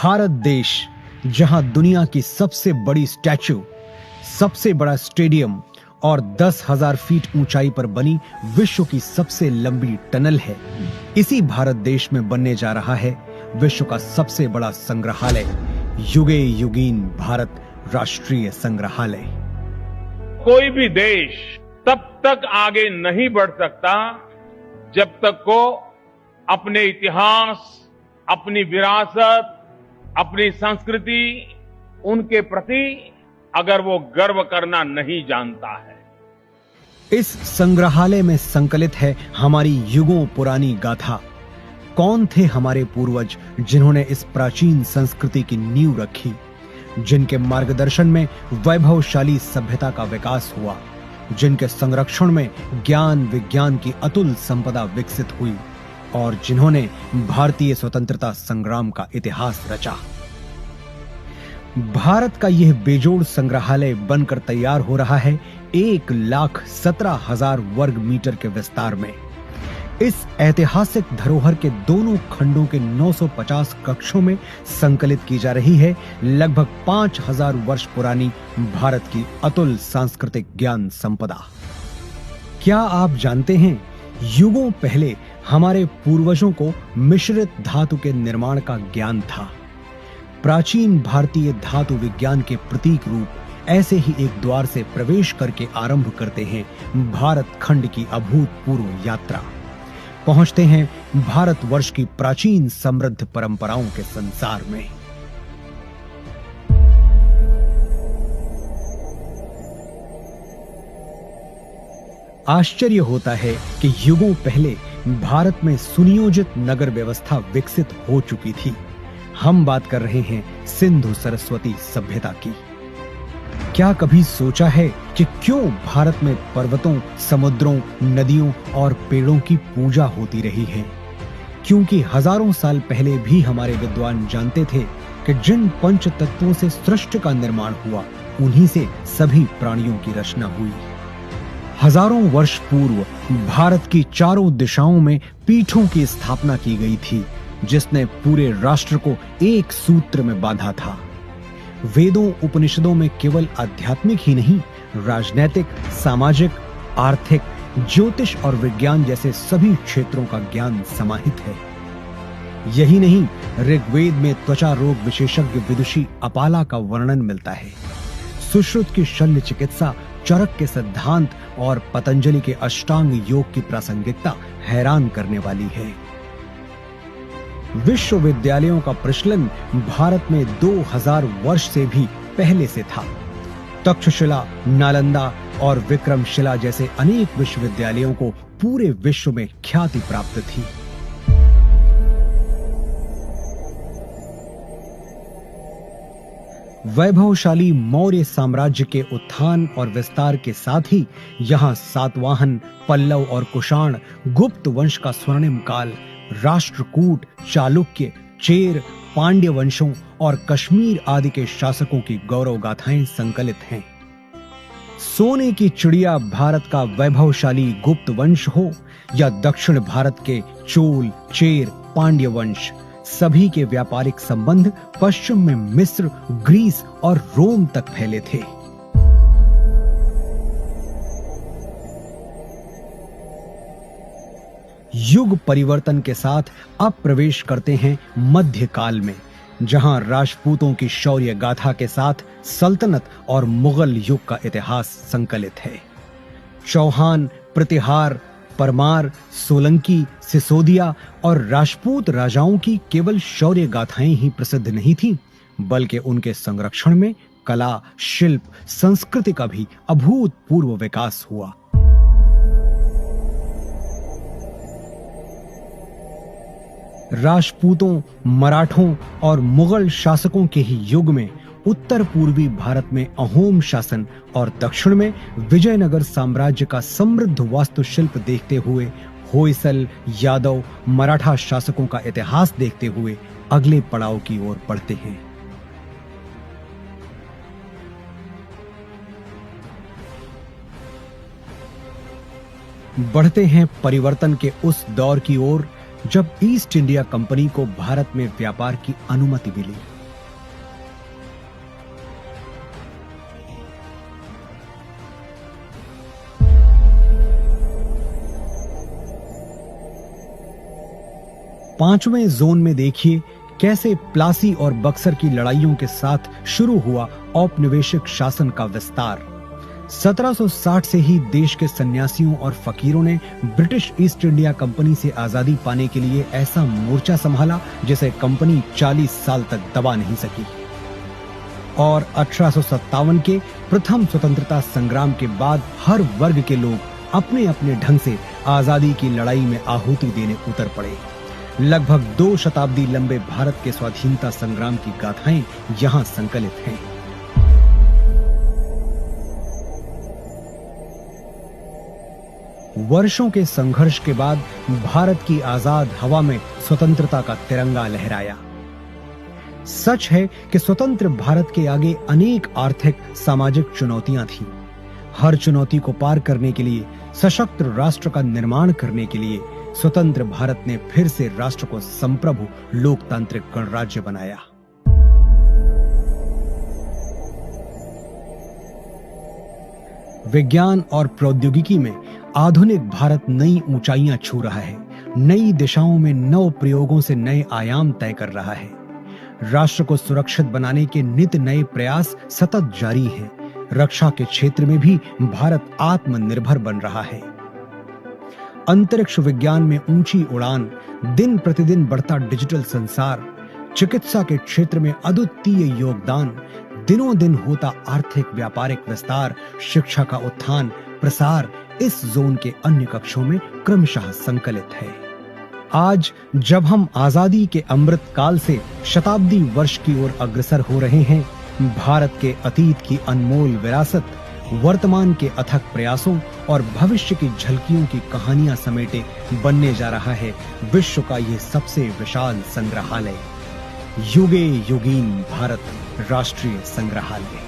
भारत देश, जहां दुनिया की सबसे बड़ी स्टैच्यू, सबसे बड़ा स्टेडियम और 10,000 फीट ऊंचाई पर बनी विश्व की सबसे लंबी टनल है, इसी भारत देश में बनने जा रहा है विश्व का सबसे बड़ा संग्रहालय, युगे युगीन भारत राष्ट्रीय संग्रहालय। कोई भी देश तब तक आगे नहीं बढ़ सकता जब तक को अपने इतिहास, अपनी विरासत, अपनी संस्कृति, उनके प्रति अगर वो गर्व करना नहीं जानता है। इस संग्रहालय में संकलित है हमारी युगों पुरानी गाथा। कौन थे हमारे पूर्वज जिन्होंने इस प्राचीन संस्कृति की नींव रखी, जिनके मार्गदर्शन में वैभवशाली सभ्यता का विकास हुआ, जिनके संरक्षण में ज्ञान विज्ञान की अतुल संपदा विकसित हुई और जिन्होंने भारतीय स्वतंत्रता संग्राम का इतिहास रचा। भारत का यह बेजोड़ संग्रहालय बनकर तैयार हो रहा है 1,17,000 वर्ग मीटर के विस्तार में। इस ऐतिहासिक धरोहर के दोनों खंडों के 950 कक्षों में संकलित की जा रही है लगभग 5,000 वर्ष पुरानी भारत की अतुल सांस्कृतिक ज्ञान संपदा। क्या आप जानते हैं, युगों पहले हमारे पूर्वजों को मिश्रित धातु के निर्माण का ज्ञान था। प्राचीन भारतीय धातु विज्ञान के प्रतीक रूप ऐसे ही एक द्वार से प्रवेश करके आरंभ करते हैं भारत खंड की अभूतपूर्व यात्रा। पहुंचते हैं भारतवर्ष की प्राचीन समृद्ध परंपराओं के संसार में। आश्चर्य होता है कि युगों पहले भारत में सुनियोजित नगर व्यवस्था विकसित हो चुकी थी। हम बात कर रहे हैं सिंधु सरस्वती सभ्यता की। क्या कभी सोचा है कि क्यों भारत में पर्वतों, समुद्रों, नदियों और पेड़ों की पूजा होती रही है? क्योंकि हजारों साल पहले भी हमारे विद्वान जानते थे कि जिन पंच तत्वों से सृष्टि का निर्माण हुआ, उन्हीं से सभी प्राणियों की रचना हुई। हजारों वर्ष पूर्व भारत की चारों दिशाओं में पीठों की स्थापना की गई थी, जिसने पूरे राष्ट्र को एक सूत्र में बांधा था। वेदों उपनिषदों में केवल आध्यात्मिक ही नहीं, राजनैतिक, सामाजिक, आर्थिक, ज्योतिष और विज्ञान जैसे सभी क्षेत्रों का ज्ञान समाहित है। यही नहीं, ऋग्वेद में त्वचा रोग विशेषज्ञ विदुषी अपाला का वर्णन मिलता है। सुश्रुत की शल्य चिकित्सा, चरक के सिद्धांत और पतंजलि के अष्टांग योग की प्रासंगिकता हैरान करने वाली है। विश्वविद्यालयों का प्रचलन भारत में 2000 वर्ष से भी पहले से था। तक्षशिला, नालंदा और विक्रमशिला जैसे अनेक विश्वविद्यालयों को पूरे विश्व में ख्याति प्राप्त थी। वैभवशाली मौर्य साम्राज्य के उत्थान और विस्तार के साथ ही यहां सातवाहन, पल्लव और कुषाण, गुप्त वंश का स्वर्णिम काल, राष्ट्रकूट, चालुक्य, चेर, पांड्य वंशों और कश्मीर आदि के शासकों की गौरव गाथाएं संकलित हैं। सोने की चिड़िया भारत का वैभवशाली गुप्त वंश हो या दक्षिण भारत के चोल, चेर, पांड्य वंश, सभी के व्यापारिक संबंध पश्चिम में मिस्र, ग्रीस और रोम तक फैले थे। युग परिवर्तन के साथ अब प्रवेश करते हैं मध्यकाल में, जहां राजपूतों की शौर्य गाथा के साथ सल्तनत और मुगल युग का इतिहास संकलित है। चौहान, प्रतिहार, परमार, सोलंकी, सिसोदिया और राजपूत राजाओं की केवल शौर्य गाथाएं ही प्रसिद्ध नहीं थीं, बल्कि उनके संरक्षण में कला, शिल्प, संस्कृति का भी अभूतपूर्व विकास हुआ। राजपूतों, मराठों और मुगल शासकों के ही युग में उत्तर पूर्वी भारत में अहोम शासन और दक्षिण में विजयनगर साम्राज्य का समृद्ध वास्तुशिल्प देखते हुए, होयसल, यादव, मराठा शासकों का इतिहास देखते हुए अगले पड़ाव की ओर बढ़ते हैं। बढ़ते हैं परिवर्तन के उस दौर की ओर जब ईस्ट इंडिया कंपनी को भारत में व्यापार की अनुमति मिली। 5वें जोन में देखिए कैसे प्लासी और बक्सर की लड़ाइयों के साथ शुरू हुआ औपनिवेशिक शासन का विस्तार। 1760 से ही देश के सन्यासियों और फकीरों ने ब्रिटिश ईस्ट इंडिया कंपनी से आजादी पाने के लिए ऐसा मोर्चा संभाला जिसे कंपनी 40 साल तक दबा नहीं सकी। और 1857 के प्रथम स्वतंत्रता संग्राम के बाद हर वर्ग के लोग अपने अपने ढंग से आजादी की लड़ाई में आहुति देने उतर पड़े। लगभग 2 शताब्दी लंबे भारत के स्वाधीनता संग्राम की गाथाएं यहां संकलित हैं। वर्षों के संघर्ष के बाद भारत की आजाद हवा में स्वतंत्रता का तिरंगा लहराया। सच है कि स्वतंत्र भारत के आगे अनेक आर्थिक सामाजिक चुनौतियां थीं। हर चुनौती को पार करने के लिए, सशक्त राष्ट्र का निर्माण करने के लिए स्वतंत्र भारत ने फिर से राष्ट्र को संप्रभु लोकतांत्रिक गणराज्य बनाया। विज्ञान और प्रौद्योगिकी में आधुनिक भारत नई ऊंचाइयां छू रहा है। नई दिशाओं में नव प्रयोगों से नए आयाम तय कर रहा है। राष्ट्र को सुरक्षित बनाने के नित नए प्रयास सतत जारी हैं। रक्षा के क्षेत्र में भी भारत आत्मनिर्भर बन रहा है। अंतरिक्ष विज्ञान में ऊंची उड़ान, दिन प्रतिदिन बढ़ता डिजिटल संसार, चिकित्सा के क्षेत्र में अद्वितीय योगदान, दिनों दिन होता आर्थिक व्यापारिक विस्तार, शिक्षा का उत्थान प्रसार इस जोन के अन्य कक्षों में क्रमशः संकलित है। आज जब हम आजादी के अमृत काल से शताब्दी वर्ष की ओर अग्रसर हो रहे हैं, भारत के अतीत की अनमोल विरासत, वर्तमान के अथक प्रयासों और भविष्य की झलकियों की कहानियां समेटे बनने जा रहा है विश्व का यह सबसे विशाल संग्रहालय, युगे युगीन भारत राष्ट्रीय संग्रहालय।